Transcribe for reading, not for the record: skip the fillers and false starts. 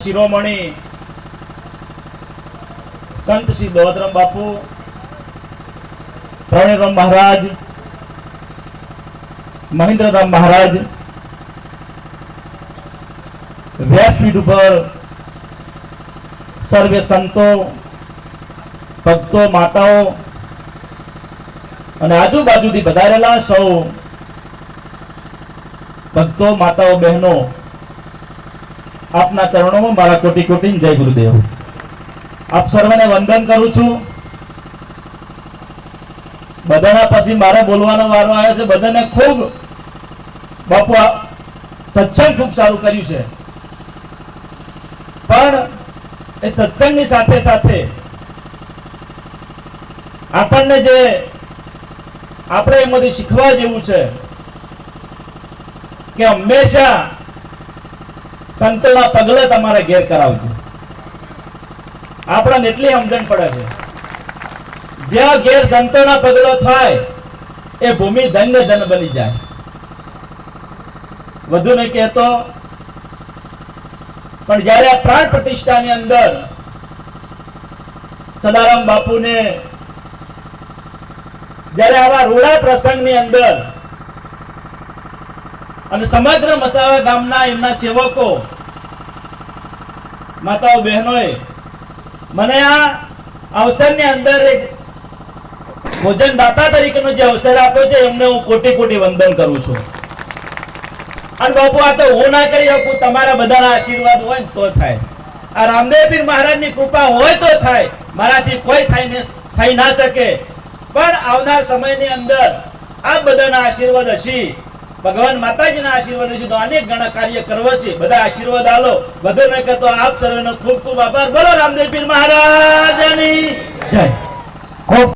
શિરોમણી સંત શ્રી દોધરામ બાપુ, પ્રવીણરામ મહારાજ, મહેન્દ્રરામ મહારાજ વ્યાસપીઠ ઉપર સર્વે સંતો, ભક્તો, માતાઓ અને આજુબાજુથી પધારેલા સૌ ભક્તો, માતાઓ, બહેનો, આપના ચરણોમાં મારા કોટી કોટી જય ગુરુદેવ. આપ સર્વને વંદન કરું છું. બધાના પછી મારે બોલવાનો વારો આવ્યો છે. બધાને ખૂબ બાપુ સત્સંગ ખૂબ સારું કર્યું છે, પણ એ સત્સંગની સાથે સાથે આપણને જે આપણે એમાંથી શીખવા જેવું છે કે હંમેશા સંતોના પગલે તમારે ઘેર કરાવજો. આપણને એટલી સમજણ પડે છે, જ્યાં ઘેર સંતોના પગલો થાય એ ભૂમિ ધન્ય ધન બની જાય. વધુ નહીં કહેતો, પણ જ્યારે આ પ્રાણ પ્રતિષ્ઠાની અંદર સદારામ બાપુને જ્યારે આવા રૂડા પ્રસંગની અંદર અને સમગ્ર મસાવા ગામના એમના સેવકો, માતાઓ, બહેનોએ મને આ અવસરની અંદર એક ભોજન દાતા તરીકેનો જે અવસર આપ્યો છે, એમને હું કોટી કોટી વંદન કરું છું. અને બાપુ, આ તો હું ના કરી શકું, તમારા બધાના આશીર્વાદ હોય ને તો થાય. આ રામદેવ પીર મહારાજની કૃપા હોય તો થાય, મારાથી કોઈ થઈ ના શકે. પણ આવનાર સમયની અંદર આ બધાના આશીર્વાદ હશે, ભગવાન માતાજીના આશીર્વાદ હશે, તો અનેક ગણા કાર્ય કરવા છે. બધા આશીર્વાદ આલો. વધુ નહીં કહેતો, આપ સર્વેનો ખૂબ ખૂબ આભાર. બોલો રામદેવ પીર મહારાજની જય. ખૂબ